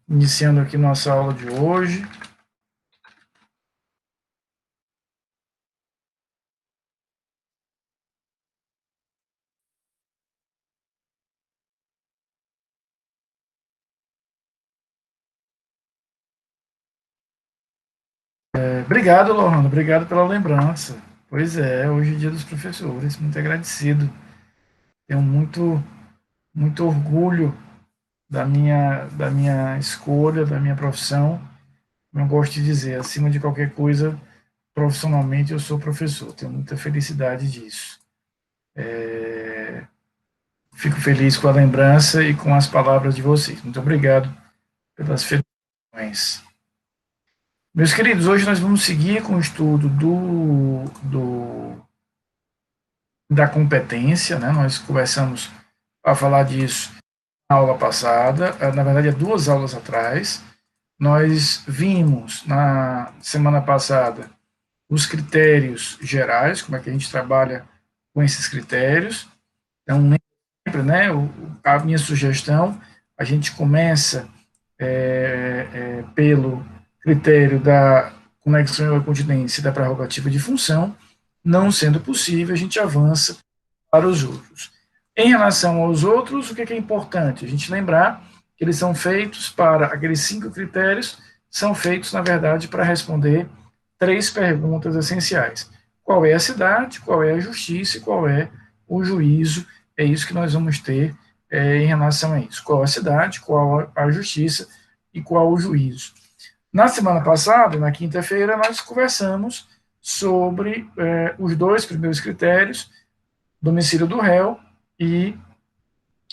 Iniciando aqui nossa aula de hoje. Obrigado, Lohana, obrigado pela lembrança. Pois é, hoje é dia dos professores, muito agradecido. Tenho muito orgulho da minha escolha, da minha profissão. Não gosto de dizer, acima de qualquer coisa, profissionalmente eu sou professor. Tenho muita felicidade disso. Fico feliz com a lembrança e com as palavras de vocês. Muito obrigado pelas felicitações. Meus queridos, hoje nós vamos seguir com o estudo da competência, né? Nós começamos a falar disso na aula passada, na verdade, há 2 aulas atrás. Nós vimos na semana passada os critérios gerais, como é que a gente trabalha com esses critérios. Então, sempre, né, a minha sugestão, a gente começa pelo critério da conexão e continência da prerrogativa de função. Não sendo possível, a gente avança para os outros. Em relação aos outros, o que é importante? A gente lembrar que eles são feitos para, aqueles 5 critérios, são feitos, na verdade, para responder 3 perguntas essenciais. Qual é a cidade, qual é a justiça e qual é o juízo? É isso que nós vamos ter em relação a isso. Qual a cidade, qual a justiça e qual o juízo? Na semana passada, na quinta-feira, nós conversamos sobre os 2 primeiros critérios, domicílio do réu e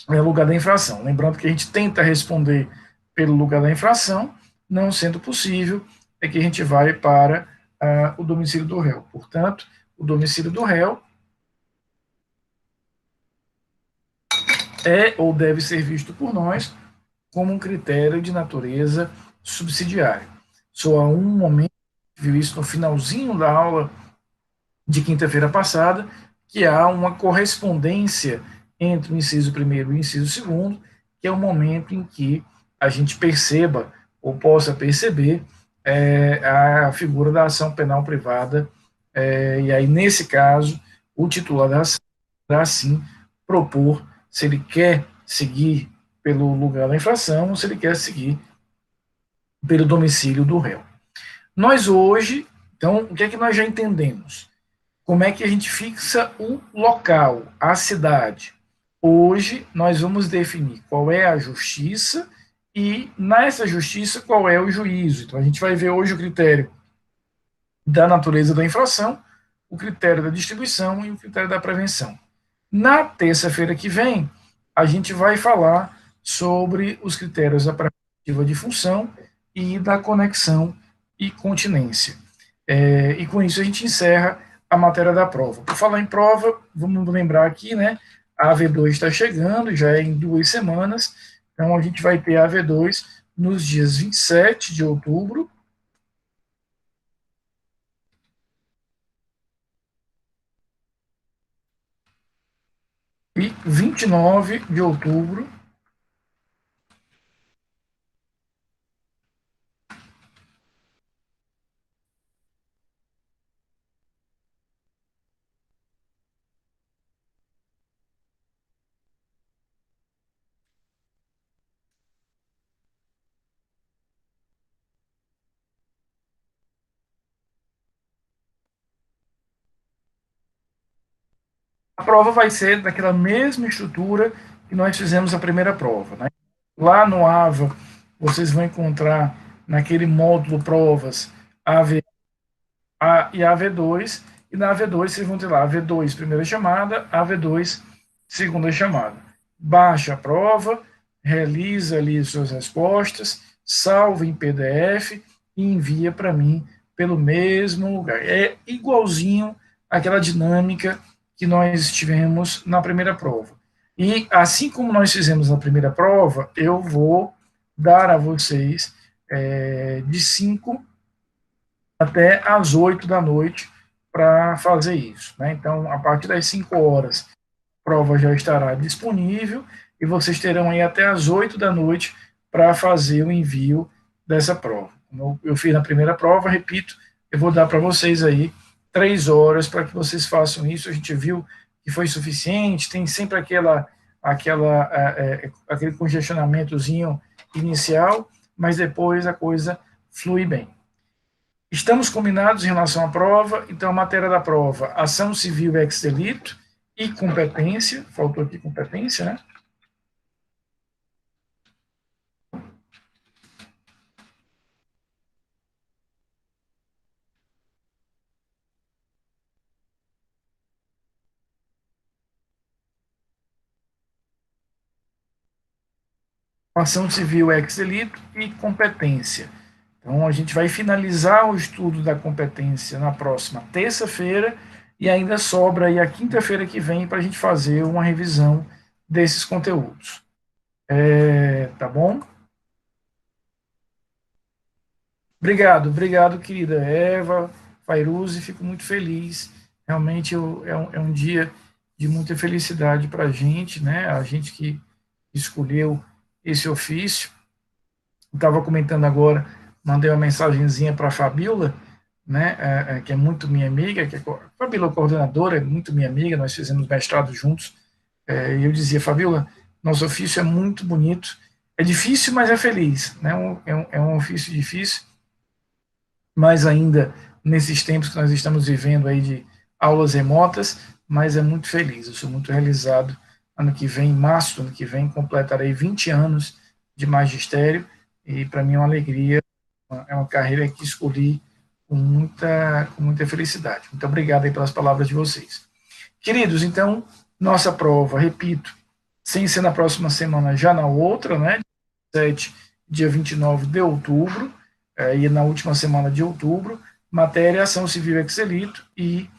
lugar da infração. Lembrando que a gente tenta responder pelo lugar da infração, não sendo possível, é que a gente vai para o domicílio do réu. Portanto, o domicílio do réu é ou deve ser visto por nós como um critério de natureza subsidiária. Só há um momento, viu isso no finalzinho da aula de quinta-feira passada, que há uma correspondência entre o inciso primeiro e o inciso segundo, que é o momento em que a gente perceba ou possa perceber a figura da ação penal privada, e aí, nesse caso, o titular da ação poderá, sim, propor se ele quer seguir pelo lugar da infração ou se ele quer seguir pelo domicílio do réu. Nós hoje, então, o que é que nós já entendemos? Como é que a gente fixa o local, a cidade? Hoje nós vamos definir qual é a justiça e, nessa justiça, qual é o juízo. Então, a gente vai ver hoje o critério da natureza da infração, o critério da distribuição e o critério da prevenção. Na terça-feira que vem, a gente vai falar sobre os critérios da prerrogativa de função e da conexão e continência. E com isso a gente encerra a matéria da prova. Por falar em prova, vamos lembrar aqui, né? A AV2 está chegando, já é em 2 semanas, então a gente vai ter a AV2 nos dias 27 de outubro e 29 de outubro. A prova vai ser daquela mesma estrutura que nós fizemos a primeira prova, né? Lá no AVA, vocês vão encontrar naquele módulo provas AV e AV2, e na AV2 vocês vão ter lá AV2 primeira chamada, AV2 segunda chamada. Baixa a prova, realiza ali suas respostas, salva em PDF e envia para mim pelo mesmo lugar. É igualzinho àquela dinâmica que nós tivemos na primeira prova. E assim como nós fizemos na primeira prova, eu vou dar a vocês de 5 até às 8 da noite para fazer isso. Né? Então, a partir das 5 horas, a prova já estará disponível e vocês terão aí até às 8 da noite para fazer o envio dessa prova. Como eu fiz na primeira prova, repito, eu vou dar para vocês aí 3 horas para que vocês façam isso. A gente viu que foi suficiente, tem sempre aquele congestionamentozinho inicial, mas depois a coisa flui bem. Estamos combinados em relação à prova, então a matéria da prova, ação civil ex delito e competência, faltou aqui competência, né? Ação civil ex delito e competência. Então, a gente vai finalizar o estudo da competência na próxima terça-feira e ainda sobra aí a quinta-feira que vem para a gente fazer uma revisão desses conteúdos. Tá bom? Obrigado, querida Eva, Fairuze, fico muito feliz. Realmente é um dia de muita felicidade para a gente, né? A gente que escolheu esse ofício. Estava comentando agora, mandei uma mensagenzinha para a Fabiola, né, que é muito minha amiga, que a Fabiola coordenadora, é muito minha amiga, nós fizemos mestrado juntos, e eu dizia, Fabiola, nosso ofício é muito bonito, é difícil, mas é feliz, né, é um ofício difícil, mas ainda nesses tempos que nós estamos vivendo aí de aulas remotas, mas é muito feliz, eu sou muito realizado. Ano que vem, em março do ano que vem, completarei 20 anos de magistério, e para mim é uma alegria, é uma carreira que escolhi com muita felicidade. Muito obrigado aí pelas palavras de vocês. Queridos, então, nossa prova, repito, sem ser na próxima semana, já na outra, né, 7, dia 29 de outubro, e na última semana de outubro, matéria, ação civil ex delito e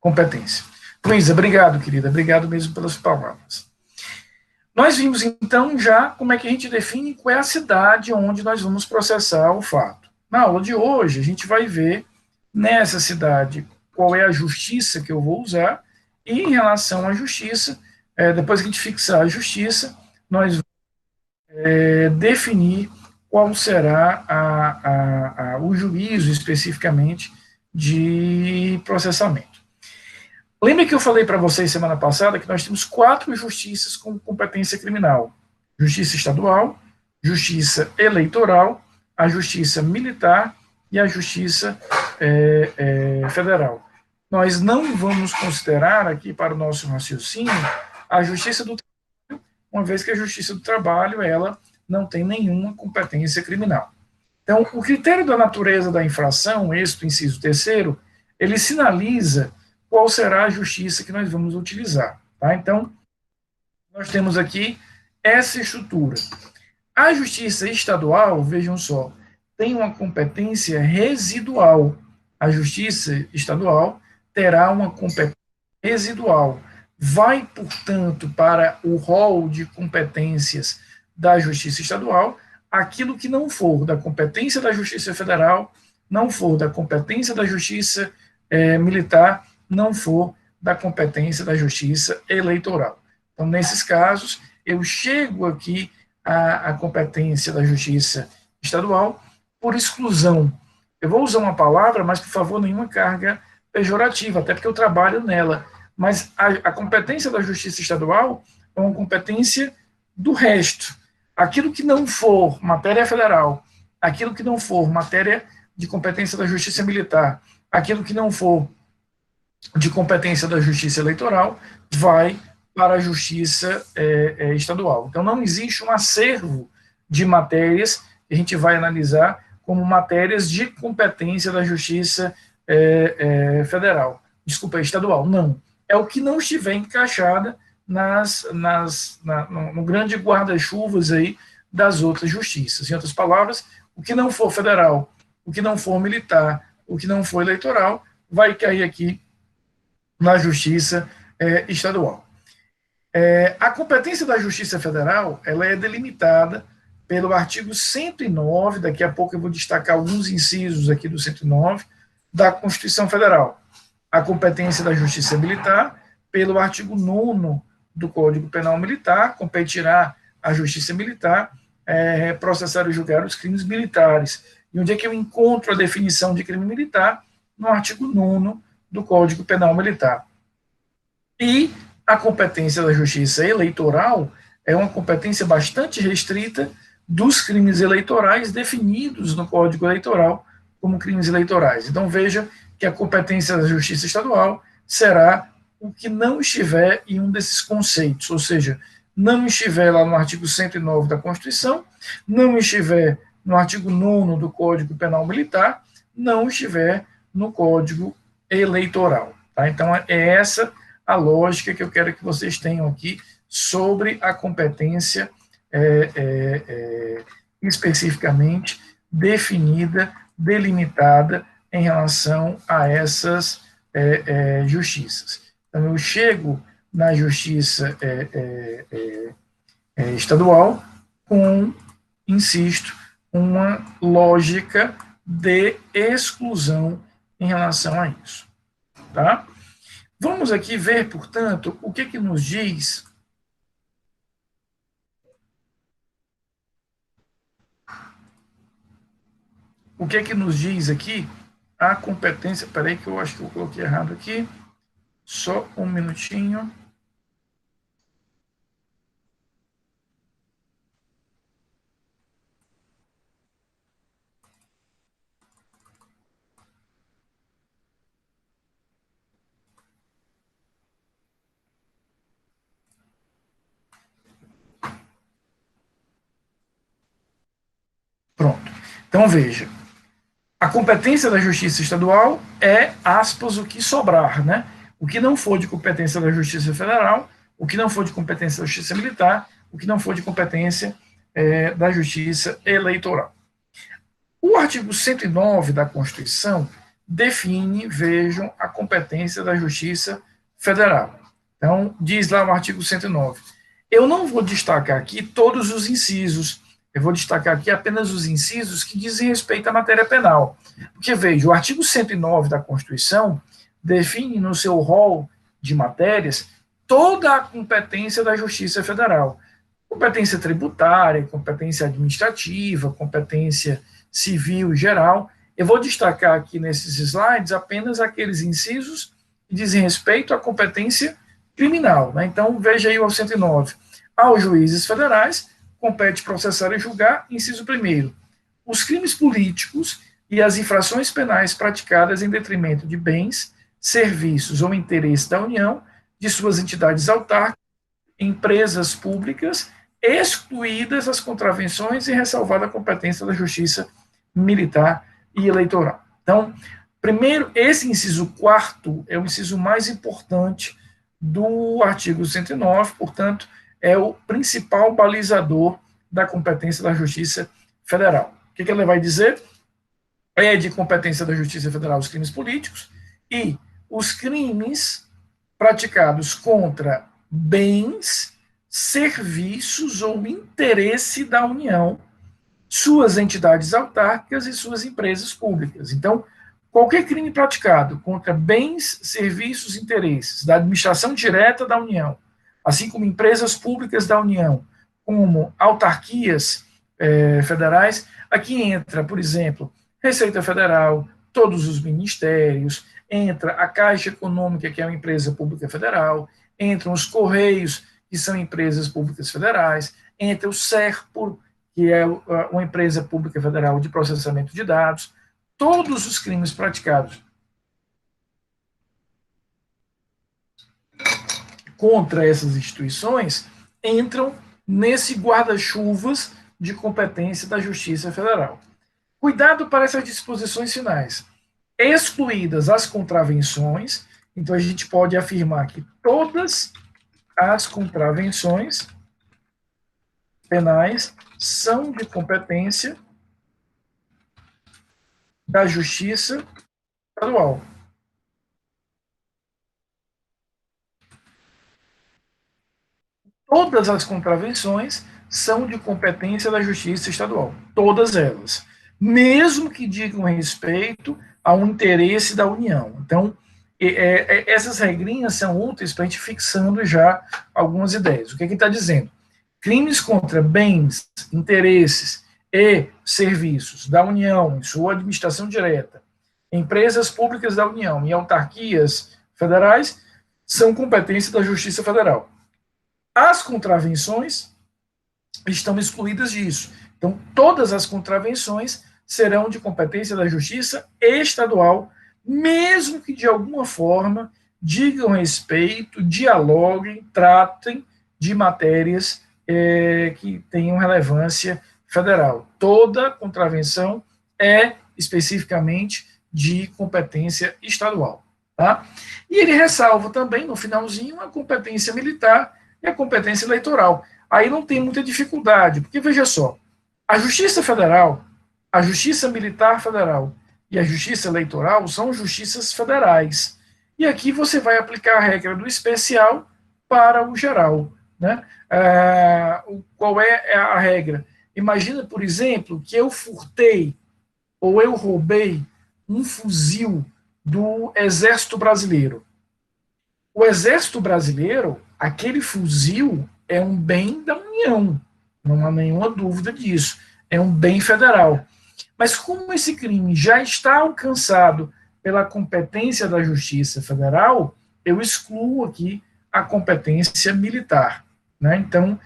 competência. Luísa, obrigado, querida, obrigado mesmo pelas palavras. Nós vimos, então, já como é que a gente define qual é a cidade onde nós vamos processar o fato. Na aula de hoje, a gente vai ver, nessa cidade, qual é a justiça que eu vou usar, e em relação à justiça, depois que a gente fixar a justiça, nós vamos definir qual será o juízo, especificamente, de processamento. Lembra que eu falei para vocês semana passada que nós temos 4 justiças com competência criminal: justiça estadual, justiça eleitoral, a justiça militar e a justiça federal. Nós não vamos considerar aqui para o nosso raciocínio a justiça do trabalho, uma vez que a justiça do trabalho ela não tem nenhuma competência criminal. Então, o critério da natureza da infração, êxito inciso terceiro, ele sinaliza qual será a justiça que nós vamos utilizar. Tá? Então, nós temos aqui essa estrutura. A justiça estadual, vejam só, tem uma competência residual. A justiça estadual terá uma competência residual. Vai, portanto, para o rol de competências da justiça estadual aquilo que não for da competência da justiça federal, não for da competência da justiça militar, não for da competência da justiça eleitoral. Então, nesses casos, eu chego aqui à competência da justiça estadual por exclusão. Eu vou usar uma palavra, mas, por favor, nenhuma carga pejorativa, até porque eu trabalho nela. Mas a competência da justiça estadual é uma competência do resto. Aquilo que não for matéria federal, aquilo que não for matéria de competência da justiça militar, aquilo que não for de competência da justiça eleitoral, vai para a justiça estadual. Então, não existe um acervo de matérias que a gente vai analisar como matérias de competência da justiça federal. Desculpa, estadual. Não. É o que não estiver encaixada no grande guarda-chuvas aí das outras justiças. Em outras palavras, o que não for federal, o que não for militar, o que não for eleitoral, vai cair aqui na justiça estadual. A competência da Justiça Federal ela é delimitada pelo artigo 109, daqui a pouco eu vou destacar alguns incisos aqui do 109, da Constituição Federal. A competência da Justiça Militar, pelo artigo 9º do Código Penal Militar, competirá a justiça militar processar e julgar os crimes militares. E onde é que eu encontro a definição de crime militar? No artigo 9º do Código Penal Militar. E a competência da justiça eleitoral é uma competência bastante restrita dos crimes eleitorais definidos no Código Eleitoral como crimes eleitorais. Então, veja que a competência da justiça estadual será o que não estiver em um desses conceitos, ou seja, não estiver lá no artigo 109 da Constituição, não estiver no artigo 9º do Código Penal Militar, não estiver no Código Eleitoral. Tá? Então, é essa a lógica que eu quero que vocês tenham aqui sobre a competência especificamente definida, delimitada em relação a essas justiças. Então, eu chego na justiça estadual com, insisto, uma lógica de exclusão em relação a isso. Tá? Vamos aqui ver, portanto, o que nos diz nos diz aqui a competência. Peraí que eu acho que eu coloquei errado aqui. Só um minutinho. Pronto. Então, veja. A competência da Justiça Estadual é, aspas, o que sobrar, né? O que não for de competência da Justiça Federal, o que não for de competência da Justiça Militar, o que não for de competência da Justiça Eleitoral. O artigo 109 da Constituição define, vejam, a competência da Justiça Federal. Então, diz lá o artigo 109. Eu não vou destacar aqui todos os incisos, eu vou destacar aqui apenas os incisos que dizem respeito à matéria penal. Porque, veja, o artigo 109 da Constituição define no seu rol de matérias toda a competência da Justiça Federal. Competência tributária, competência administrativa, competência civil geral. Eu vou destacar aqui nesses slides apenas aqueles incisos que dizem respeito à competência criminal. Né? Então, veja aí o 109. Aos juízes federais, compete processar e julgar, inciso 1º, os crimes políticos e as infrações penais praticadas em detrimento de bens, serviços ou interesse da União, de suas entidades autárquicas, empresas públicas, excluídas as contravenções e ressalvada a competência da Justiça Militar e Eleitoral. Então, primeiro, esse inciso 4º é o inciso mais importante do artigo 109, portanto, é o principal balizador da competência da Justiça Federal. O que ele vai dizer? É de competência da Justiça Federal os crimes políticos e os crimes praticados contra bens, serviços ou interesse da União, suas entidades autárquicas e suas empresas públicas. Então, qualquer crime praticado contra bens, serviços e interesses da administração direta da União, assim como empresas públicas da União, como autarquias federais, aqui entra, por exemplo, Receita Federal, todos os ministérios, entra a Caixa Econômica, que é uma empresa pública federal, entram os Correios, que são empresas públicas federais, entra o SERPO, que é uma empresa pública federal de processamento de dados. Todos os crimes praticados contra essas instituições entram nesse guarda-chuvas de competência da Justiça Federal. Cuidado para essas disposições finais. Excluídas as contravenções, então a gente pode afirmar que todas as contravenções penais são de competência da Justiça Estadual. Todas as contravenções são de competência da Justiça Estadual, todas elas, mesmo que digam respeito a um interesse da União. Então, essas regrinhas são úteis para a gente fixando já algumas ideias. O que está dizendo? crimes contra bens, interesses e serviços da União em sua administração direta, empresas públicas da União e autarquias federais são competência da Justiça Federal. As contravenções estão excluídas disso. Então, todas as contravenções serão de competência da Justiça Estadual, mesmo que de alguma forma digam respeito, dialoguem, tratem de matérias que tenham relevância federal. Toda contravenção é especificamente de competência estadual. Tá? E ele ressalva também, no finalzinho, a competência militar e a competência eleitoral. Aí não tem muita dificuldade, porque veja só, a Justiça Federal, a Justiça Militar Federal e a Justiça Eleitoral são justiças federais. E aqui você vai aplicar a regra do especial para o geral. Né? Qual é a regra? Imagina, por exemplo, que eu furtei ou eu roubei um fuzil do Exército Brasileiro. O Exército Brasileiro, aquele fuzil é um bem da União, não há nenhuma dúvida disso, é um bem federal. Mas como esse crime já está alcançado pela competência da Justiça Federal, eu excluo aqui a competência militar. Né? Então,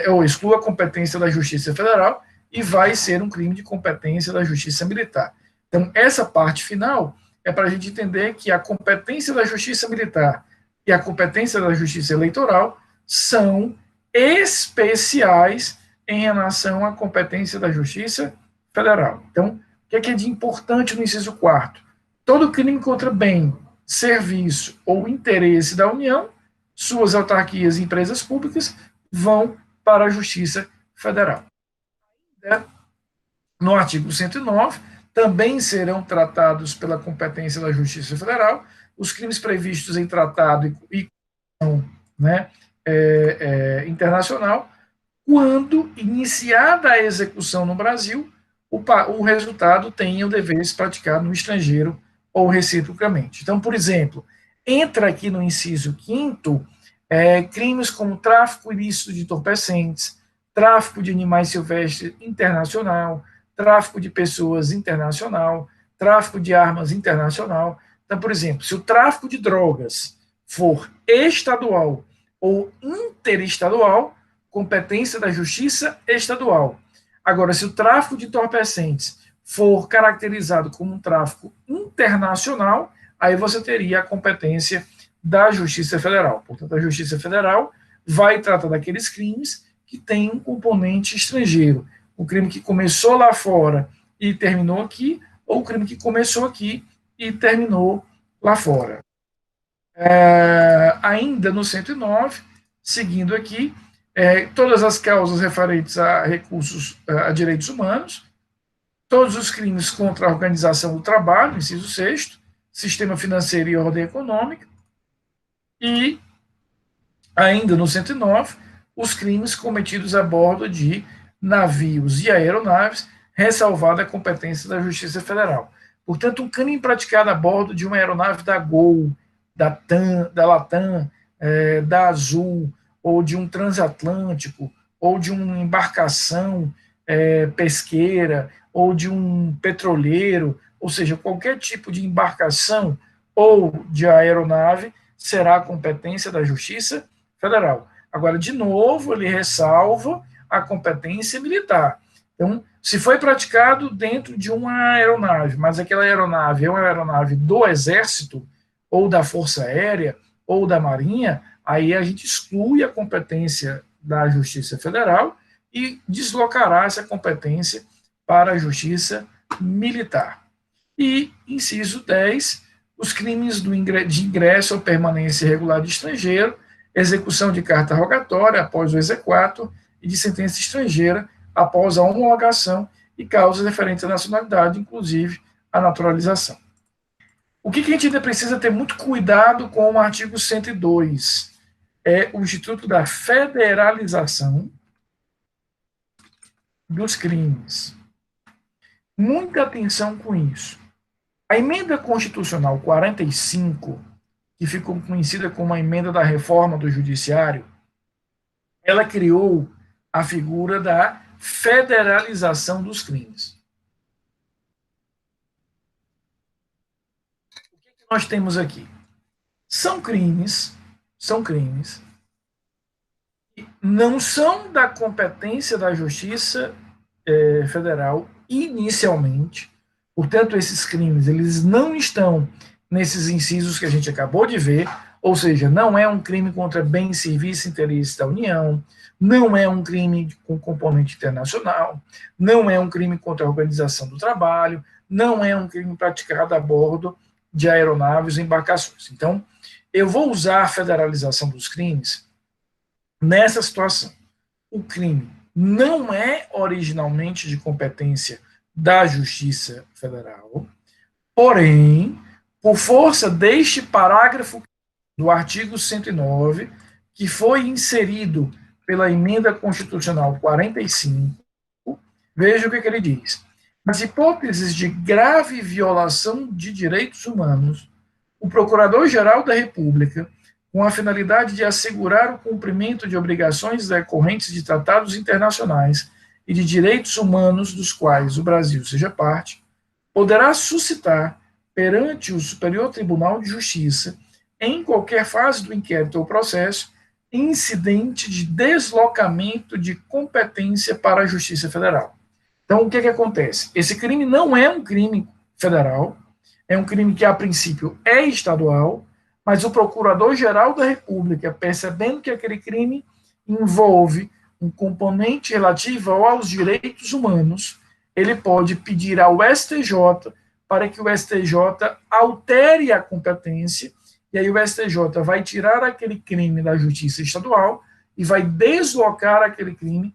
eu excluo a competência da Justiça Federal e vai ser um crime de competência da Justiça Militar. Então, essa parte final é para a gente entender que a competência da Justiça Militar e a competência da Justiça Eleitoral são especiais em relação à competência da Justiça Federal. Então, o que é de importante no inciso 4º? Todo crime contra bem, serviço ou interesse da União, suas autarquias e empresas públicas vão para a Justiça Federal. No artigo 109, também serão tratados pela competência da Justiça Federal os crimes previstos em tratado e né, internacional, quando iniciada a execução no Brasil, o resultado tenha o dever de se praticar no estrangeiro ou reciprocamente. Então, por exemplo, entra aqui no inciso 5º crimes como tráfico ilícito de entorpecentes, tráfico de animais silvestres internacional, tráfico de pessoas internacional, tráfico de armas internacional. Então, por exemplo, se o tráfico de drogas for estadual ou interestadual, competência da Justiça Estadual. Agora, se o tráfico de entorpecentes for caracterizado como um tráfico internacional, aí você teria a competência da Justiça Federal. Portanto, a Justiça Federal vai tratar daqueles crimes que têm um componente estrangeiro. O crime que começou lá fora e terminou aqui, ou o crime que começou aqui e terminou lá fora. Ainda no 109, seguindo aqui, todas as causas referentes a recursos, a direitos humanos, todos os crimes contra a organização do trabalho, inciso 6º, sistema financeiro e ordem econômica, e, ainda no 109, os crimes cometidos a bordo de navios e aeronaves, ressalvada a competência da Justiça Federal. Portanto, um crime praticado a bordo de uma aeronave da Gol, da Latam, da Azul, ou de um transatlântico, ou de uma embarcação pesqueira, ou de um petroleiro, ou seja, qualquer tipo de embarcação ou de aeronave será competência da Justiça Federal. Agora, de novo, ele ressalva a competência militar. Então, se foi praticado dentro de uma aeronave, mas aquela aeronave é uma aeronave do Exército, ou da Força Aérea, ou da Marinha, aí a gente exclui a competência da Justiça Federal e deslocará essa competência para a Justiça Militar. E, inciso 10, os crimes de ingresso ou permanência irregular de estrangeiro, execução de carta rogatória após o exequatur e de sentença estrangeira após a homologação e causas referentes à nacionalidade, inclusive a naturalização. O que a gente ainda precisa ter muito cuidado com o artigo 102 é o Instituto da Federalização dos crimes. Muita atenção com isso. A emenda constitucional 45, que ficou conhecida como a emenda da reforma do judiciário, ela criou a figura da federalização dos crimes. O que nós temos aqui? São crimes que não são da competência da Justiça Federal inicialmente. Portanto, esses crimes eles não estão nesses incisos que a gente acabou de ver, ou seja, não é um crime contra bens, serviços e interesses da União, não é um crime com componente internacional, não é um crime contra a organização do trabalho, não é um crime praticado a bordo de aeronaves ou embarcações. Então, eu vou usar a federalização dos crimes nessa situação. O crime não é originalmente de competência da Justiça Federal, porém, por força deste parágrafo do artigo 109, que foi inserido pela emenda constitucional 45, veja o que ele diz. Nas hipóteses de grave violação de direitos humanos, o Procurador-Geral da República, com a finalidade de assegurar o cumprimento de obrigações decorrentes de tratados internacionais e de direitos humanos dos quais o Brasil seja parte, poderá suscitar, perante o Superior Tribunal de Justiça, em qualquer fase do inquérito ou processo, incidente de deslocamento de competência para a Justiça Federal. Então, o que acontece? Esse crime não é um crime federal, é um crime que, a princípio, é estadual, mas o Procurador-Geral da República, percebendo que aquele crime envolve um componente relativo aos direitos humanos, ele pode pedir ao STJ para que o STJ altere a competência, e aí o STJ vai tirar aquele crime da Justiça Estadual e vai deslocar aquele crime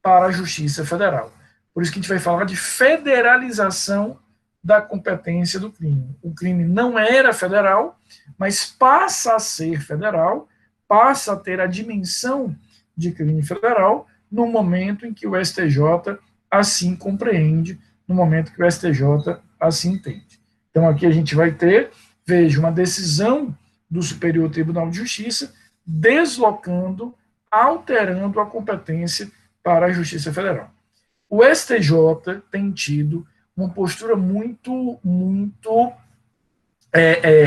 para a Justiça Federal. Por isso que a gente vai falar de federalização da competência do crime. O crime não era federal, mas passa a ser federal, passa a ter a dimensão de crime federal no momento em que o STJ assim compreende, no momento que o STJ assim entende. Então aqui a gente vai ter, veja, uma decisão do Superior Tribunal de Justiça deslocando, alterando a competência para a Justiça Federal. O STJ tem tido uma postura muito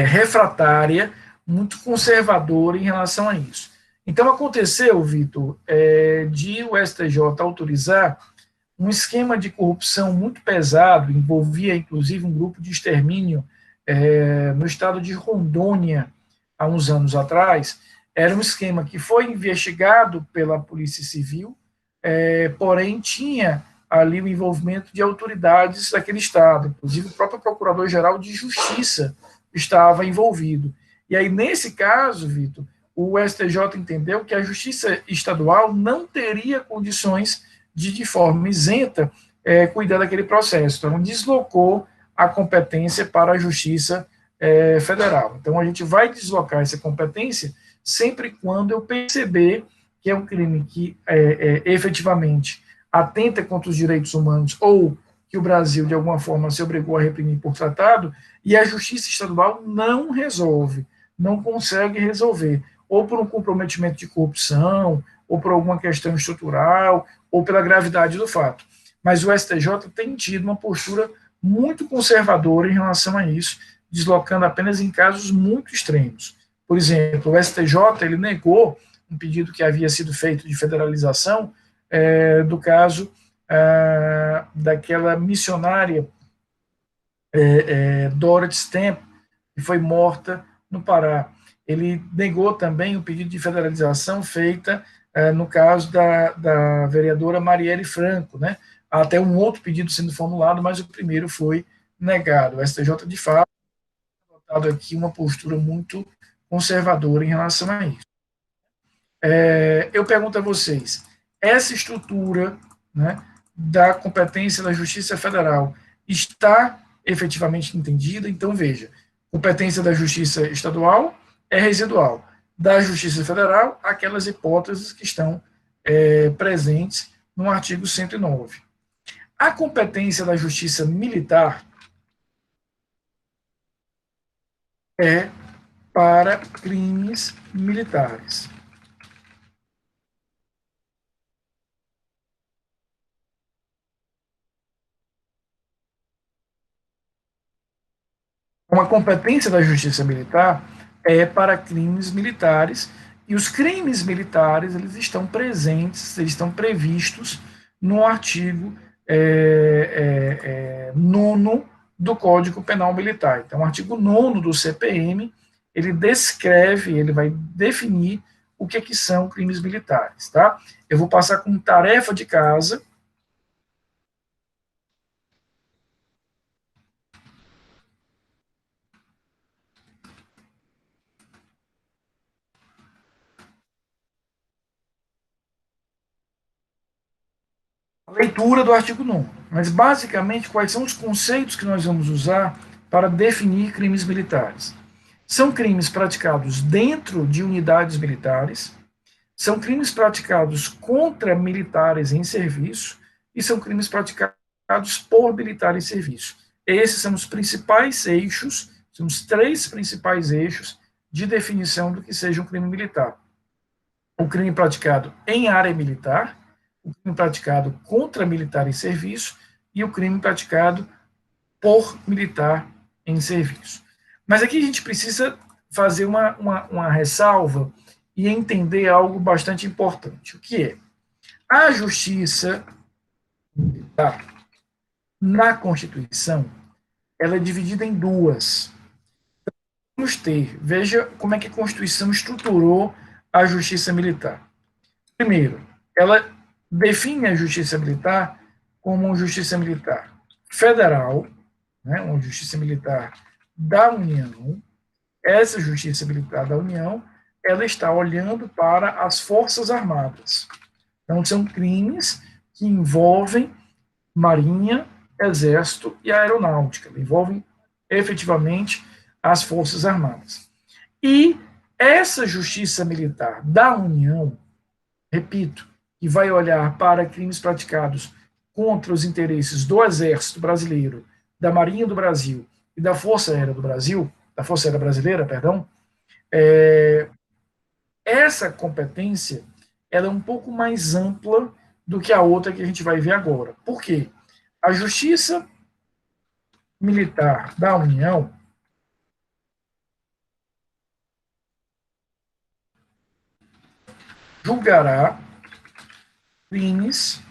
refratária, muito conservadora em relação a isso. Então, aconteceu, Vitor, de o STJ autorizar um esquema de corrupção muito pesado, envolvia inclusive um grupo de extermínio no estado de Rondônia, há uns anos atrás. Era um esquema que foi investigado pela Polícia Civil, porém tinha ali o envolvimento de autoridades daquele estado, inclusive o próprio Procurador-Geral de Justiça estava envolvido. E aí, nesse caso, Vitor, o STJ entendeu que a Justiça Estadual não teria condições de forma isenta, cuidar daquele processo. Então, deslocou a competência para a Justiça Federal. Então, a gente vai deslocar essa competência sempre quando eu perceber que é um crime que efetivamente atenta contra os direitos humanos ou que o Brasil, de alguma forma, se obrigou a reprimir por tratado, e a Justiça Estadual não resolve, não consegue resolver, ou por um comprometimento de corrupção, ou por alguma questão estrutural, ou pela gravidade do fato. Mas o STJ tem tido uma postura muito conservadora em relação a isso, deslocando apenas em casos muito extremos. Por exemplo, o STJ ele negou um pedido que havia sido feito de federalização do caso daquela missionária Dorothy Stamp, que foi morta no Pará. Ele negou também o pedido de federalização feita no caso da vereadora Marielle Franco, né? Há até um outro pedido sendo formulado, mas o primeiro foi negado. O STJ, de fato, tem adotado aqui uma postura muito conservadora em relação a isso. Eu pergunto a vocês, essa estrutura, né, da competência da Justiça Federal está efetivamente entendida? Então, veja, competência da Justiça Estadual é residual. Da Justiça Federal, aquelas hipóteses que estão presentes no artigo 109. A competência da Justiça Militar é para crimes militares. Uma competência da justiça militar é para crimes militares, e os crimes militares eles estão presentes, eles estão previstos no artigo 9º do Código Penal Militar. Então, o artigo 9º do CPM, ele descreve, ele vai definir o que são crimes militares, tá? Eu vou passar como tarefa de casa. A leitura do artigo 9º. Mas, basicamente, quais são os conceitos que nós vamos usar para definir crimes militares? São crimes praticados dentro de unidades militares, são crimes praticados contra militares em serviço e são crimes praticados por militares em serviço. Esses são os principais eixos, são os três principais eixos de definição do que seja um crime militar. O crime praticado em área militar, o crime praticado contra militar em serviço e o crime praticado por militar em serviço. Mas aqui a gente precisa fazer uma ressalva e entender algo bastante importante. O que é? A justiça militar, na Constituição, ela é dividida em duas. Vamos ter, veja como é que a Constituição estruturou a justiça militar. Primeiro, ela define a justiça militar como uma justiça militar federal, né, uma justiça militar da União. Essa justiça militar da União, ela está olhando para as Forças Armadas. Então, são crimes que envolvem Marinha, Exército e Aeronáutica, envolvem efetivamente as Forças Armadas. E essa justiça militar da União, repito, que vai olhar para crimes praticados contra os interesses do Exército Brasileiro, da Marinha do Brasil e da Força Aérea do Brasil, da Força Aérea Brasileira, perdão, essa competência ela é um pouco mais ampla do que a outra que a gente vai ver agora. Por quê? A Justiça Militar da União julgará crimes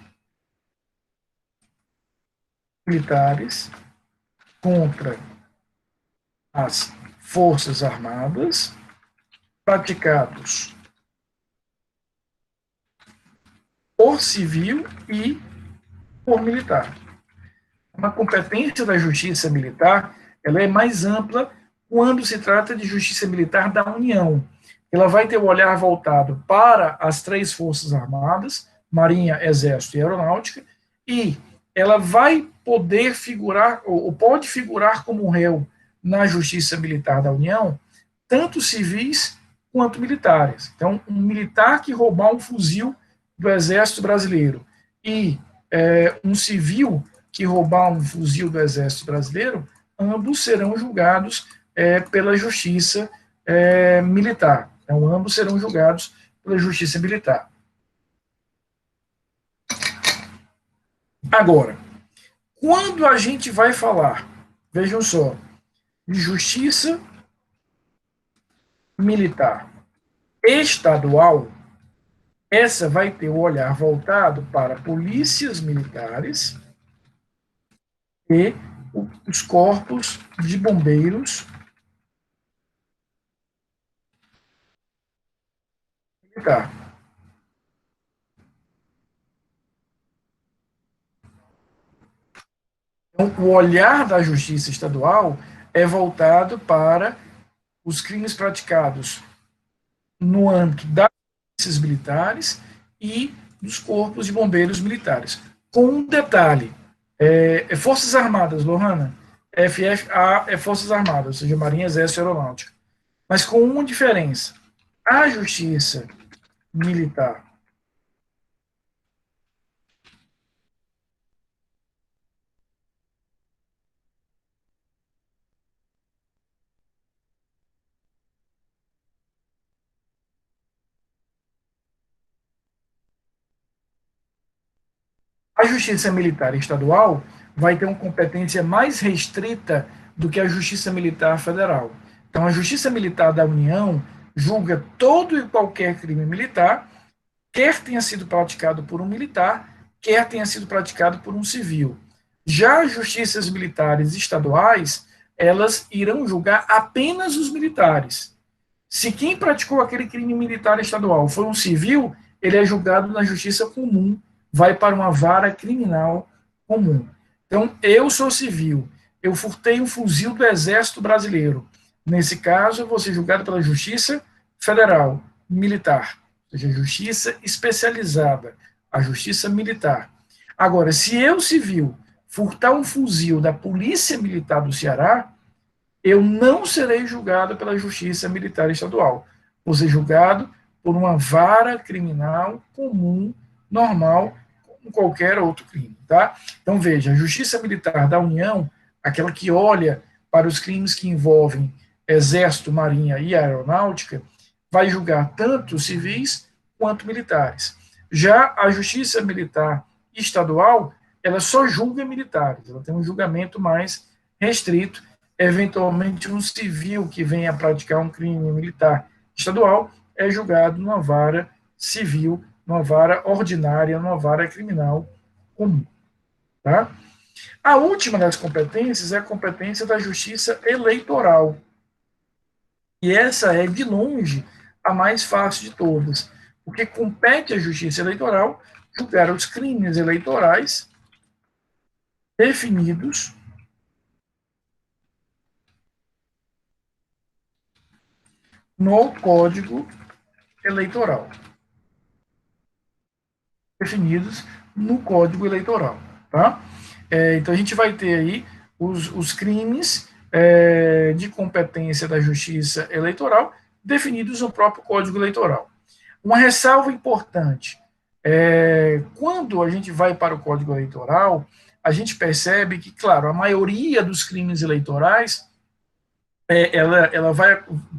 militares contra as Forças Armadas praticados por civil e por militar. Uma competência da justiça militar ela é mais ampla quando se trata de justiça militar da União. Ela vai ter o olhar voltado para as três forças armadas, Marinha, Exército e Aeronáutica, e ela vai poder figurar, ou pode figurar como réu na justiça militar da União, tanto civis quanto militares. Então, um militar que roubar um fuzil do Exército Brasileiro e um civil que roubar um fuzil do Exército Brasileiro, ambos serão julgados pela Justiça Militar. Então, ambos serão julgados pela Justiça Militar. Agora, quando a gente vai falar, vejam só, de Justiça Militar estadual, essa vai ter o olhar voltado para polícias militares e os corpos de bombeiros militar. Então, o olhar da justiça estadual é voltado para os crimes praticados no âmbito das polícias militares e dos corpos de bombeiros militares. Com um detalhe, Forças Armadas, Lohana, FFA é Forças Armadas, ou seja, Marinha, Exército e Aeronáutica. Mas com uma diferença. A justiça militar a justiça militar estadual vai ter uma competência mais restrita do que a Justiça Militar Federal. Então, a Justiça Militar da União julga todo e qualquer crime militar, quer tenha sido praticado por um militar, quer tenha sido praticado por um civil. Já as justiças militares estaduais, elas irão julgar apenas os militares. Se quem praticou aquele crime militar estadual foi um civil, ele é julgado na justiça comum, vai para uma vara criminal comum. Então, eu sou civil, eu furtei um fuzil do Exército Brasileiro. Nesse caso, eu vou ser julgado pela Justiça Federal Militar, ou seja, justiça especializada, a Justiça Militar. Agora, se eu, civil, furtar um fuzil da Polícia Militar do Ceará, eu não serei julgado pela Justiça Militar Estadual. Vou ser julgado por uma vara criminal comum, normal, como qualquer outro crime, tá? Então, veja, a Justiça Militar da União, aquela que olha para os crimes que envolvem Exército, Marinha e Aeronáutica, vai julgar tanto civis quanto militares. Já a Justiça Militar Estadual, ela só julga militares, ela tem um julgamento mais restrito. Eventualmente, um civil que venha praticar um crime militar estadual é julgado numa vara civil, numa vara ordinária, numa vara criminal comum. Tá? A última das competências é a competência da justiça eleitoral. E essa é, de longe, a mais fácil de todas, porque compete à justiça eleitoral julgar os crimes eleitorais definidos no Código Eleitoral. Definidos no Código Eleitoral. Tá? Então, a gente vai ter aí os crimes de competência da Justiça Eleitoral definidos no próprio Código Eleitoral. Uma ressalva importante: quando a gente vai para o Código Eleitoral, a gente percebe que, claro, a maioria dos crimes eleitorais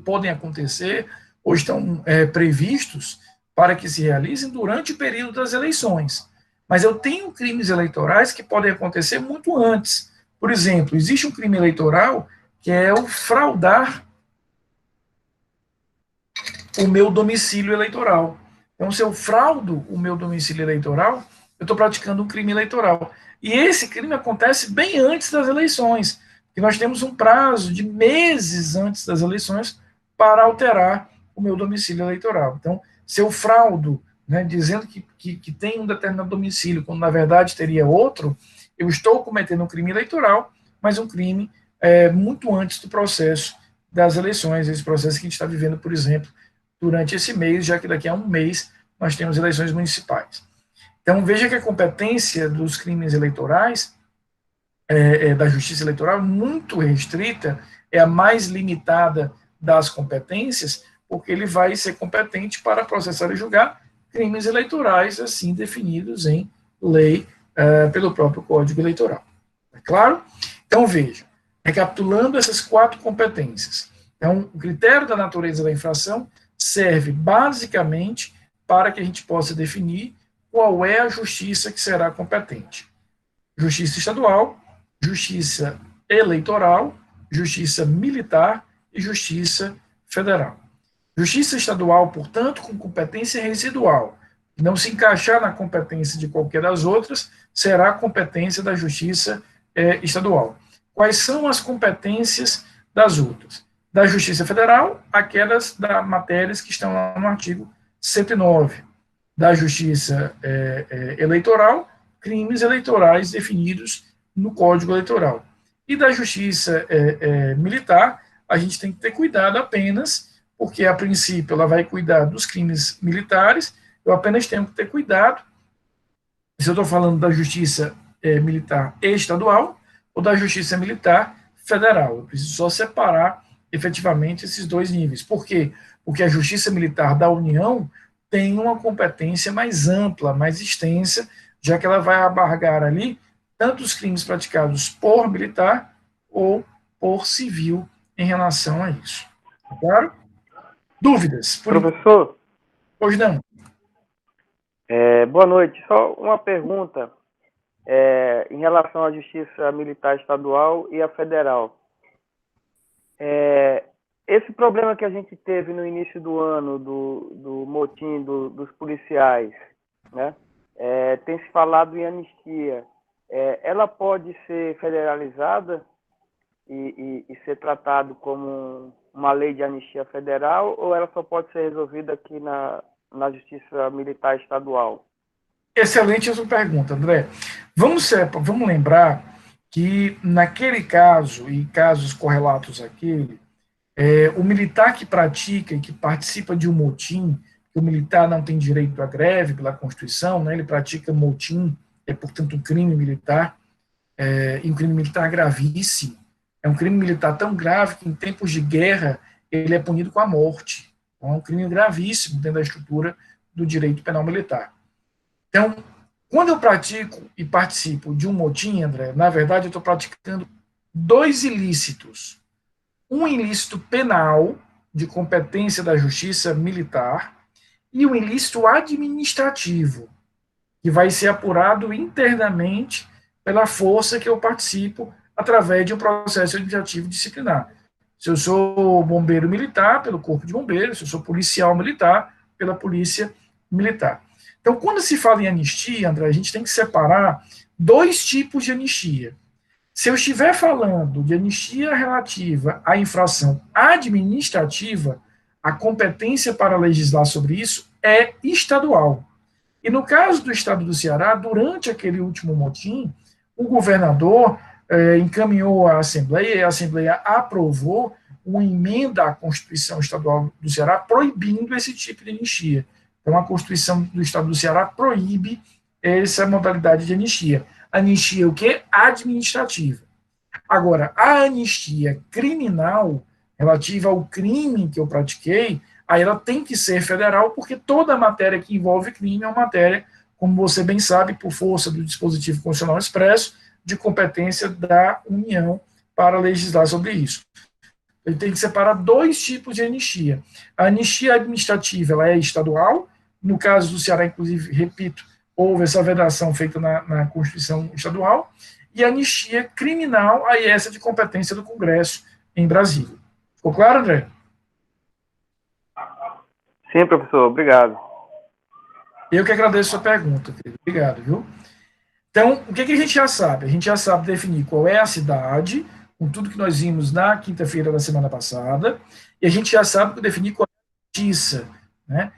podem acontecer ou estão previstos para que se realizem durante o período das eleições. Mas eu tenho crimes eleitorais que podem acontecer muito antes. Por exemplo, existe um crime eleitoral que é o fraudar o meu domicílio eleitoral. Então, se eu fraudo o meu domicílio eleitoral, eu estou praticando um crime eleitoral. E esse crime acontece bem antes das eleições, porque nós temos um prazo de meses antes das eleições para alterar o meu domicílio eleitoral. Então, se eu fraudo, né, dizendo que tem um determinado domicílio, quando na verdade teria outro, eu estou cometendo um crime eleitoral, mas um crime muito antes do processo das eleições, esse processo que a gente está vivendo, por exemplo, durante esse mês, já que daqui a um mês nós temos eleições municipais. Então, veja que a competência dos crimes eleitorais, da justiça eleitoral, muito restrita, é a mais limitada das competências, porque ele vai ser competente para processar e julgar crimes eleitorais, assim definidos em lei pelo próprio Código Eleitoral. É claro? Então, veja, recapitulando essas quatro competências. Então, o critério da natureza da infração serve basicamente para que a gente possa definir qual é a justiça que será competente. Justiça estadual, justiça eleitoral, justiça militar e justiça federal. Justiça estadual, portanto, com competência residual, não se encaixar na competência de qualquer das outras, será a competência da justiça estadual. Quais são as competências das outras? Da Justiça Federal, aquelas das matérias que estão lá no artigo 109. Da Justiça Eleitoral, crimes eleitorais definidos no Código Eleitoral. E da Justiça Militar, a gente tem que ter cuidado apenas, porque a princípio ela vai cuidar dos crimes militares, eu apenas tenho que ter cuidado se eu estou falando da Justiça Militar estadual ou da Justiça Militar federal. Eu preciso só separar efetivamente esses dois níveis. Por quê? Porque a Justiça Militar da União tem uma competência mais ampla, mais extensa, já que ela vai abarcar ali tanto os crimes praticados por militar ou por civil em relação a isso. Claro? Dúvidas? Professor, Hoje não. boa noite. Só uma pergunta em relação à Justiça Militar Estadual e à Federal. Esse problema que a gente teve no início do ano, do motim dos policiais, né? Tem se falado em anistia. Ela pode ser federalizada e ser tratado como uma lei de anistia federal, ou ela só pode ser resolvida aqui na Justiça Militar Estadual? Excelente essa pergunta, André. Vamos lembrar que, naquele caso, e casos correlatos àquele, o militar que pratica e que participa de um motim, que o militar não tem direito à greve pela Constituição, né, ele pratica motim, é, portanto, um crime militar, e um crime militar gravíssimo. É um crime militar tão grave que, em tempos de guerra, ele é punido com a morte. Então, é um crime gravíssimo dentro da estrutura do direito penal militar. Então, quando eu pratico e participo de um motim, André, na verdade, eu estou praticando dois ilícitos. Um ilícito penal, de competência da justiça militar, e um ilícito administrativo, que vai ser apurado internamente pela força que eu participo através de um processo administrativo disciplinar. Se eu sou bombeiro militar, pelo Corpo de Bombeiros; se eu sou policial militar, pela Polícia Militar. Então, quando se fala em anistia, André, a gente tem que separar dois tipos de anistia. Se eu estiver falando de anistia relativa à infração administrativa, a competência para legislar sobre isso é estadual. E no caso do estado do Ceará, durante aquele último motim, o governador encaminhou à Assembleia, e a Assembleia aprovou uma emenda à Constituição Estadual do Ceará proibindo esse tipo de anistia. Então, a Constituição do Estado do Ceará proíbe essa modalidade de anistia. Anistia o quê? Administrativa. Agora, a anistia criminal, relativa ao crime que eu pratiquei, aí ela tem que ser federal, porque toda matéria que envolve crime é uma matéria, como você bem sabe, por força do dispositivo constitucional expresso, de competência da União para legislar sobre isso. Ele tem que separar dois tipos de anistia. A anistia administrativa, ela é estadual. No caso do Ceará, inclusive, repito, houve essa vedação feita na Constituição Estadual. E a anistia criminal, aí essa de competência do Congresso em Brasília. Ficou claro, André? Sim, professor, obrigado. Eu que agradeço a sua pergunta, querido. Obrigado, viu? Então, o que a gente já sabe? A gente já sabe definir qual é a cidade, com tudo que nós vimos na quinta-feira da semana passada, e a gente já sabe definir qual é a justiça, né?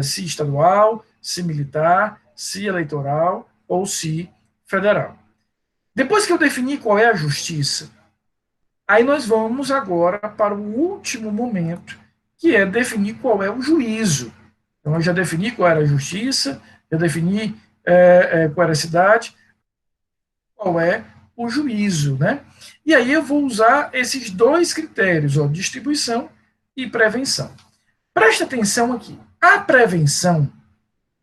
Se estadual, se militar, se eleitoral ou se federal. Depois que eu defini qual é a justiça, aí nós vamos agora para o último momento, que é definir qual é o juízo. Então, eu já defini qual era a justiça, já defini qual era a cidade, qual é o juízo, né? E aí eu vou usar esses dois critérios, ó, distribuição e prevenção. Presta atenção aqui. A prevenção,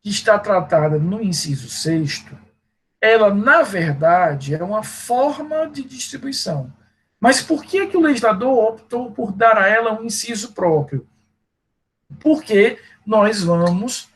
que está tratada no inciso 6º, ela, na verdade, é uma forma de distribuição. Mas por que o legislador optou por dar a ela um inciso próprio? Porque nós vamos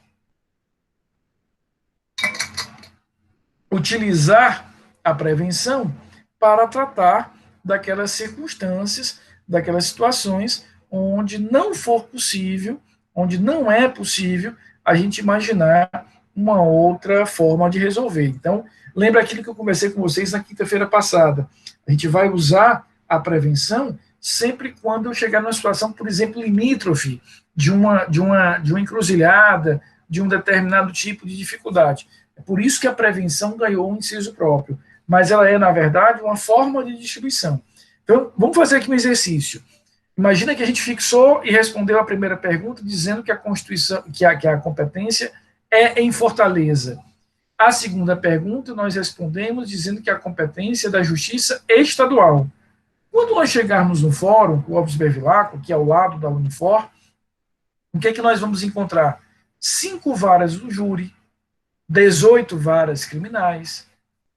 utilizar a prevenção para tratar daquelas circunstâncias, daquelas situações onde não for possível, onde não é possível a gente imaginar uma outra forma de resolver. Então, lembra aquilo que eu conversei com vocês na quinta-feira passada. A gente vai usar a prevenção sempre quando eu chegar numa situação, por exemplo, limítrofe de uma encruzilhada, de um determinado tipo de dificuldade. É por isso que a prevenção ganhou um inciso próprio, mas ela é, na verdade, uma forma de distribuição. Então, vamos fazer aqui um exercício. Imagina que a gente fixou e respondeu a primeira pergunta dizendo que a Constituição, que a competência é em Fortaleza. A segunda pergunta nós respondemos dizendo que a competência é da Justiça Estadual. Quando nós chegarmos no fórum, o Alves Bevilacqua, que é ao lado da Unifor, o que é que nós vamos encontrar? 5 varas do júri, 18 varas criminais,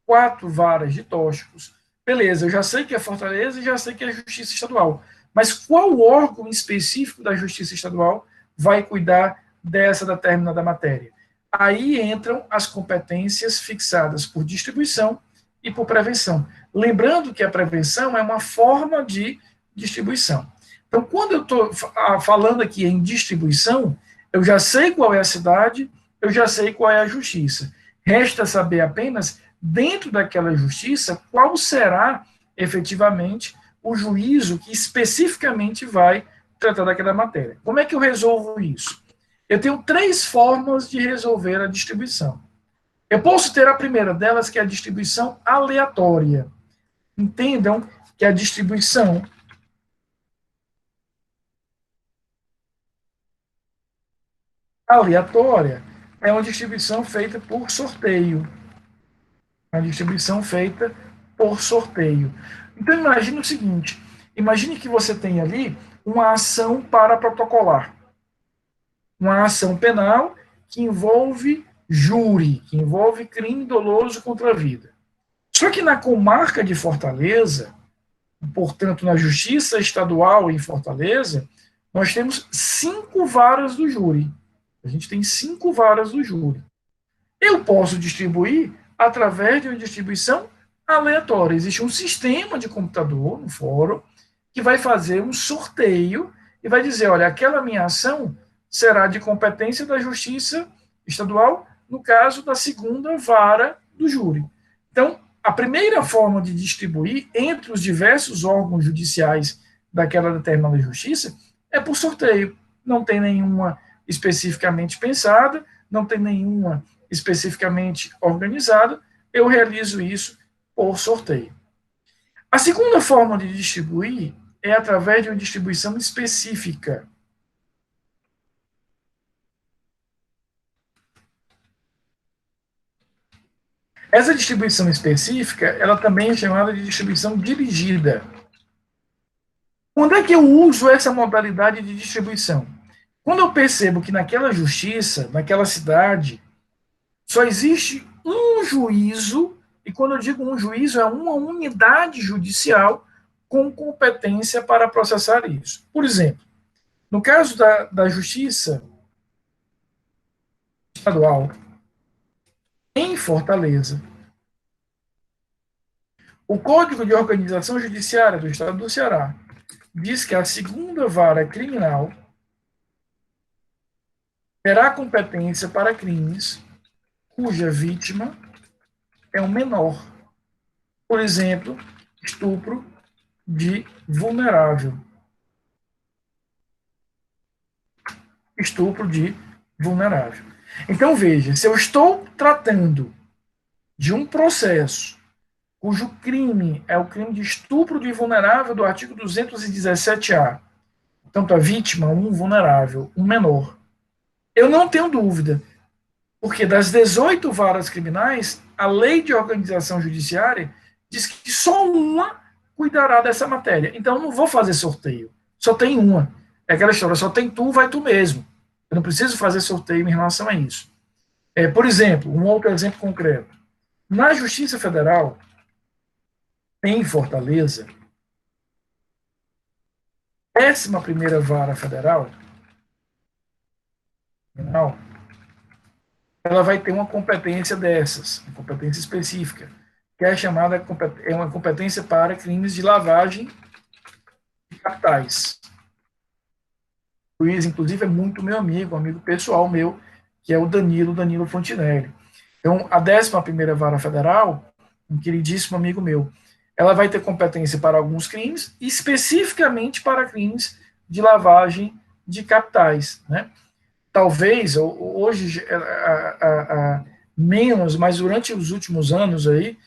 4 varas de tóxicos. Beleza, eu já sei que é Fortaleza e já sei que é Justiça Estadual. Mas qual órgão específico da Justiça Estadual vai cuidar dessa determinada matéria? Aí entram as competências fixadas por distribuição e por prevenção. Lembrando que a prevenção é uma forma de distribuição. Então, quando eu estou falando aqui em distribuição, eu já sei qual é a cidade, eu já sei qual é a justiça. Resta saber apenas, dentro daquela justiça, qual será efetivamente o juízo que especificamente vai tratar daquela matéria. Como é que eu resolvo isso? Eu tenho três formas de resolver a distribuição. Eu posso ter a primeira delas, que é a distribuição aleatória. Entendam que a distribuição aleatória é uma distribuição feita por sorteio. Uma distribuição feita por sorteio. Então, imagine o seguinte: imagine que você tem ali uma ação para protocolar, uma ação penal que envolve júri, que envolve crime doloso contra a vida. Só que na comarca de Fortaleza, portanto, na Justiça Estadual em Fortaleza, nós temos 5 varas do júri. A gente tem 5 varas do júri. Eu posso distribuir através de uma distribuição aleatória. Existe um sistema de computador no fórum que vai fazer um sorteio e vai dizer, olha, aquela minha ação será de competência da Justiça Estadual, no caso da segunda vara do júri. Então, a primeira forma de distribuir entre os diversos órgãos judiciais daquela determinada justiça é por sorteio. Não tem nenhuma especificamente pensada, não tem nenhuma especificamente organizada, eu realizo isso por sorteio. A segunda forma de distribuir é através de uma distribuição específica. Essa distribuição específica, ela também é chamada de distribuição dirigida. Quando é que eu uso essa modalidade de distribuição? Quando eu percebo que naquela justiça, naquela cidade, só existe um juízo, e quando eu digo um juízo, é uma unidade judicial com competência para processar isso. Por exemplo, no caso da Justiça Estadual em Fortaleza, o Código de Organização Judiciária do Estado do Ceará diz que a segunda vara criminal terá competência para crimes cuja vítima é um menor. Por exemplo, estupro de vulnerável. Estupro de vulnerável. Então, veja, se eu estou tratando de um processo cujo crime é o crime de estupro de vulnerável do artigo 217-A, tanto a vítima, um vulnerável, um menor, eu não tenho dúvida, porque das 18 varas criminais, a lei de organização judiciária diz que só uma cuidará dessa matéria. Então, eu não vou fazer sorteio. Só tem uma. É aquela história, só tem tu, vai tu mesmo. Eu não preciso fazer sorteio em relação a isso. Por exemplo, um outro exemplo concreto. Na Justiça Federal, em Fortaleza, 11ª Vara Federal, ela vai ter uma competência dessas, uma competência específica, que é chamada é uma competência para crimes de lavagem de capitais. O juiz, inclusive, é muito meu amigo, um amigo pessoal meu, que é o Danilo Fontinelli. Então, a 11ª Vara Federal, um queridíssimo amigo meu, ela vai ter competência para alguns crimes, especificamente para crimes de lavagem de capitais, né? Talvez, hoje, menos, mas durante os últimos anos aí,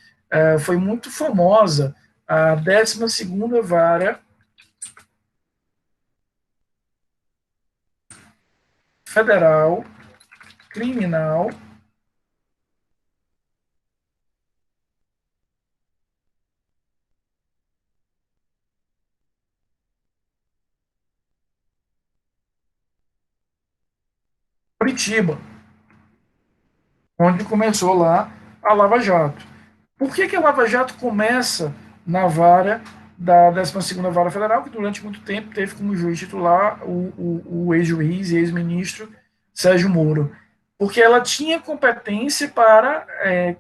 foi muito famosa a 12ª Vara Federal Criminal Curitiba, onde começou lá a Lava Jato. Por que a Lava Jato começa na vara da 12ª Vara Federal, que durante muito tempo teve como juiz titular o ex-juiz e ex-ministro Sérgio Moro? Porque ela tinha competência para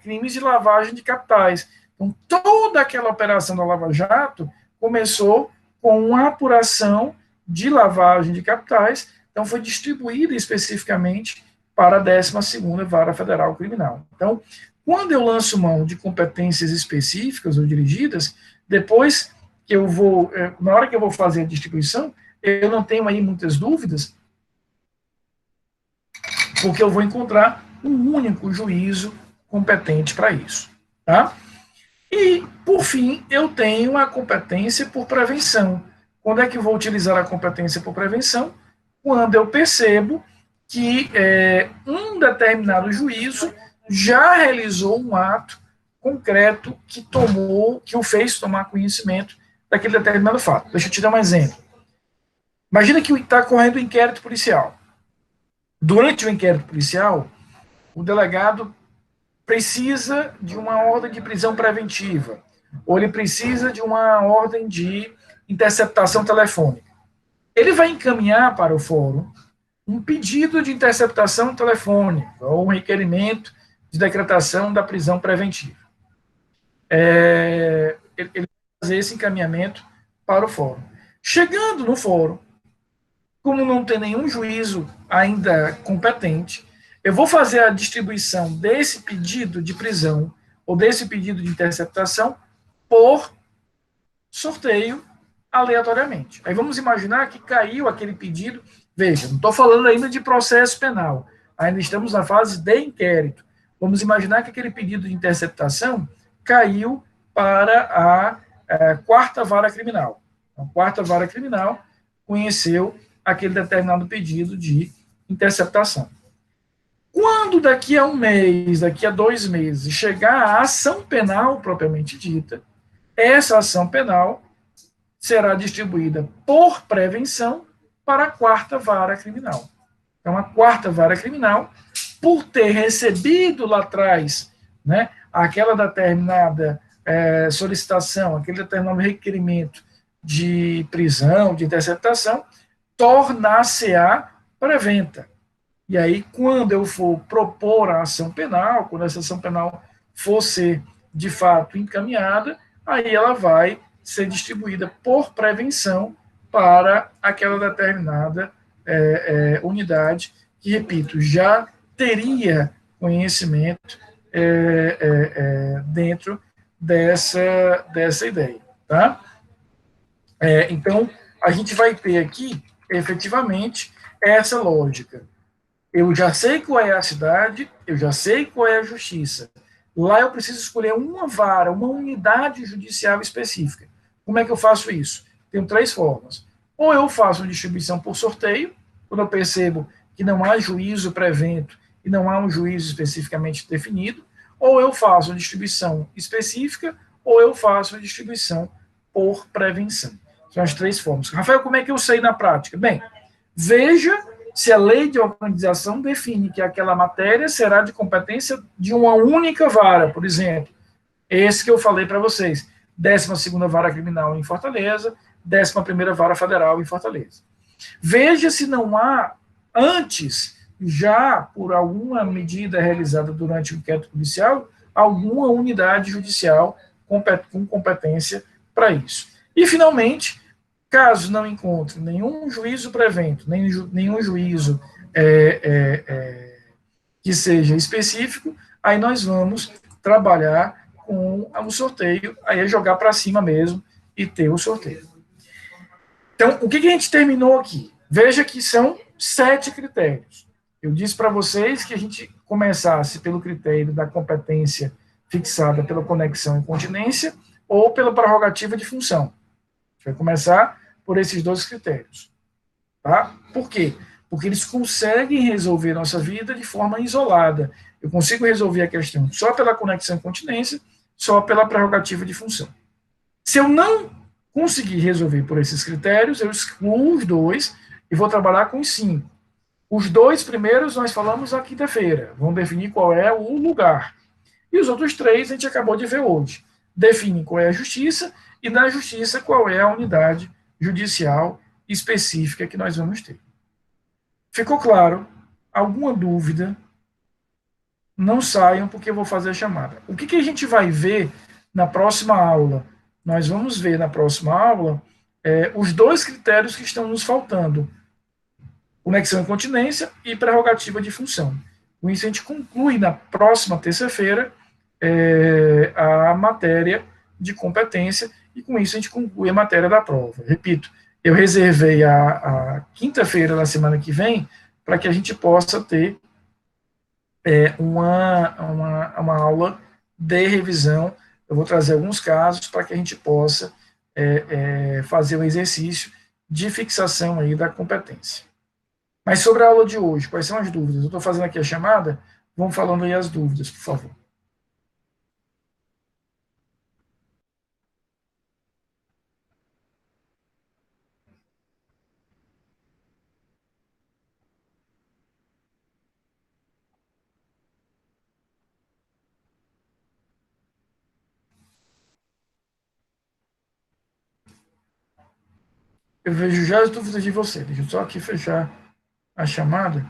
crimes de lavagem de capitais. Então, toda aquela operação da Lava Jato começou com uma apuração de lavagem de capitais, então foi distribuída especificamente para a 12ª Vara Federal Criminal. Então, quando eu lanço mão de competências específicas ou dirigidas, depois que eu vou, na hora que eu vou fazer a distribuição, eu não tenho aí muitas dúvidas, porque eu vou encontrar um único juízo competente para isso. Tá? E, por fim, eu tenho a competência por prevenção. Quando é que eu vou utilizar a competência por prevenção? Quando eu percebo que um determinado juízo já realizou um ato concreto que o fez tomar conhecimento daquele determinado fato. Deixa eu te dar um exemplo. Imagina que está correndo um inquérito policial. Durante o inquérito policial, o delegado precisa de uma ordem de prisão preventiva, ou ele precisa de uma ordem de interceptação telefônica. Ele vai encaminhar para o fórum um pedido de interceptação telefônica ou um requerimento de decretação da prisão preventiva. Ele vai fazer esse encaminhamento para o fórum. Chegando no fórum, como não tem nenhum juízo ainda competente, eu vou fazer a distribuição desse pedido de prisão ou desse pedido de interceptação por sorteio aleatoriamente. Aí vamos imaginar que caiu aquele pedido. Veja, não estou falando ainda de processo penal, ainda estamos na fase de inquérito. Vamos imaginar que aquele pedido de interceptação caiu para a 4ª Vara Criminal. A 4ª Vara Criminal conheceu aquele determinado pedido de interceptação. Quando daqui a um mês, daqui a 2 meses, chegar a ação penal propriamente dita, essa ação penal será distribuída por prevenção para a 4ª Vara Criminal. Então, a 4ª Vara Criminal, por ter recebido lá atrás, né, aquela determinada solicitação, aquele determinado requerimento de prisão, de interceptação, tornar-se-á preventa. E aí, quando eu for propor a ação penal, quando essa ação penal for ser, de fato, encaminhada, aí ela vai ser distribuída por prevenção para aquela determinada unidade, que, repito, já teria conhecimento dentro dessa ideia. Tá? Então, a gente vai ter aqui, efetivamente, essa lógica. Eu já sei qual é a cidade, eu já sei qual é a justiça. Lá eu preciso escolher uma vara, uma unidade judicial específica. Como é que eu faço isso? Tenho 3 formas. Ou eu faço uma distribuição por sorteio, quando eu percebo que não há juízo prevento e não há um juízo especificamente definido, ou eu faço uma distribuição específica, ou eu faço uma distribuição por prevenção. São as 3 formas. Rafael, como é que eu sei na prática? Bem, veja se a lei de organização define que aquela matéria será de competência de uma única vara, por exemplo, esse que eu falei para vocês, 12ª Vara Criminal em Fortaleza, 11ª Vara Federal em Fortaleza. Veja se não há, antes, já por alguma medida realizada durante o inquérito policial, alguma unidade judicial com competência para isso. E, finalmente, caso não encontre nenhum juízo prevento, nenhum juízo que seja específico, aí nós vamos trabalhar com o sorteio, aí é jogar para cima mesmo e ter o sorteio. Então, o que a gente terminou aqui? Veja que são 7 critérios. Eu disse para vocês que a gente começasse pelo critério da competência fixada pela conexão e continência ou pela prerrogativa de função. A gente vai começar por esses 2 critérios. Tá? Por quê? Porque eles conseguem resolver nossa vida de forma isolada. Eu consigo resolver a questão só pela conexão e continência, só pela prerrogativa de função. Se eu não conseguir resolver por esses critérios, eu excluo os 2 e vou trabalhar com os 5. Os 2 primeiros nós falamos na quinta-feira. Vamos definir qual é o lugar. E os outros 3 a gente acabou de ver hoje. Define qual é a justiça e, na justiça, qual é a unidade judicial específica que nós vamos ter. Ficou claro? Alguma dúvida? Não saiam, porque eu vou fazer a chamada. O que a gente vai ver na próxima aula? Nós vamos ver na próxima aula os dois critérios que estão nos faltando: conexão e continência e prerrogativa de função. Com isso, a gente conclui na próxima terça-feira a matéria de competência, e com isso a gente conclui a matéria da prova. Repito, eu reservei a quinta-feira da semana que vem para que a gente possa ter uma aula de revisão. Eu vou trazer alguns casos para que a gente possa fazer um exercício de fixação aí da competência. Mas sobre a aula de hoje, quais são as dúvidas? Eu estou fazendo aqui a chamada, vão falando aí as dúvidas, por favor. Eu vejo já as dúvidas de você. Deixa eu só aqui fechar a chamada.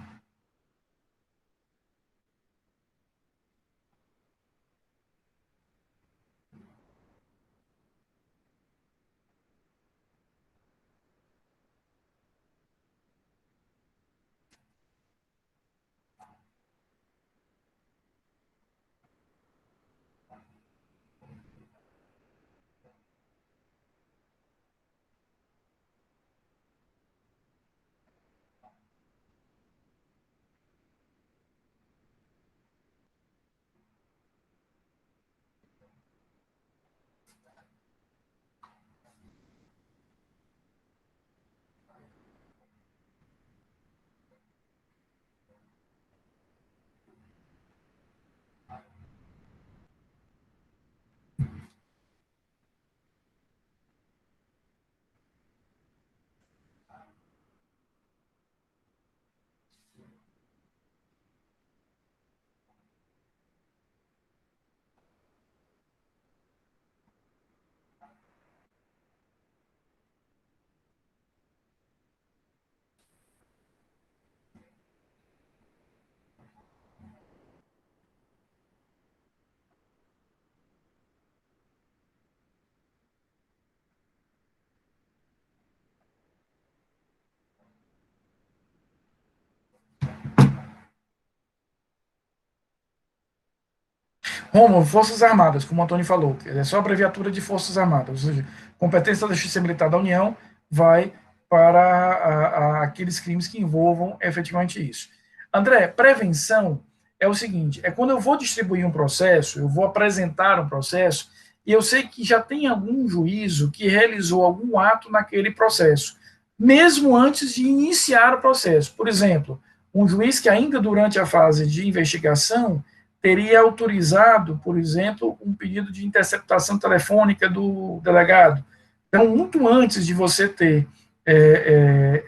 Romulo, Forças Armadas, como o Antônio falou, é só abreviatura de Forças Armadas, ou seja, competência da Justiça Militar da União vai para aqueles crimes que envolvam efetivamente isso. André, prevenção é o seguinte, é quando eu vou distribuir um processo, eu vou apresentar um processo, e eu sei que já tem algum juízo que realizou algum ato naquele processo, mesmo antes de iniciar o processo. Por exemplo, um juiz que ainda durante a fase de investigação teria autorizado, por exemplo, um pedido de interceptação telefônica do delegado. Então, muito antes de você ter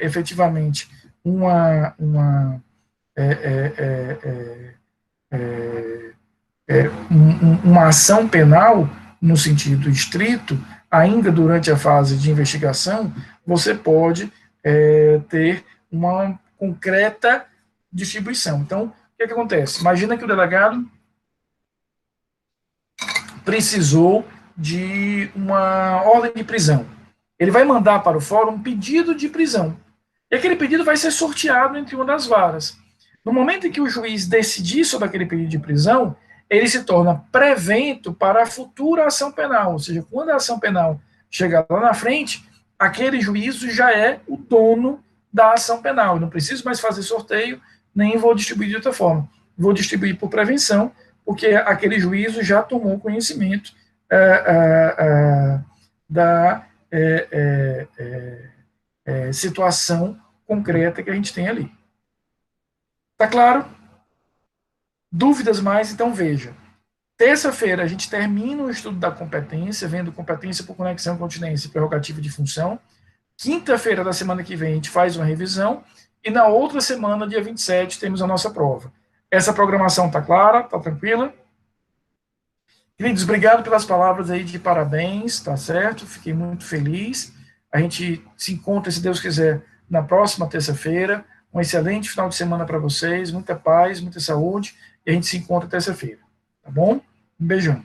efetivamente uma ação penal, no sentido estrito, ainda durante a fase de investigação, você pode ter uma concreta distribuição. Então, o que acontece? Imagina que o delegado precisou de uma ordem de prisão. Ele vai mandar para o fórum um pedido de prisão. E aquele pedido vai ser sorteado entre uma das varas. No momento em que o juiz decidir sobre aquele pedido de prisão, ele se torna prevento para a futura ação penal. Ou seja, quando a ação penal chegar lá na frente, aquele juízo já é o dono da ação penal. Eu não preciso mais fazer sorteio, nem vou distribuir de outra forma. Vou distribuir por prevenção, porque aquele juízo já tomou conhecimento da situação concreta que a gente tem ali. Tá claro? Dúvidas mais? Então veja. Terça-feira a gente termina o estudo da competência, vendo competência por conexão, continência e prerrogativa de função. Quinta-feira da semana que vem a gente faz uma revisão e na outra semana, dia 27, temos a nossa prova. Essa programação está clara? Está tranquila? Queridos, obrigado pelas palavras aí de parabéns, tá certo? Fiquei muito feliz. A gente se encontra, se Deus quiser, na próxima terça-feira. Um excelente final de semana para vocês, muita paz, muita saúde, e a gente se encontra terça-feira, tá bom? Um beijão.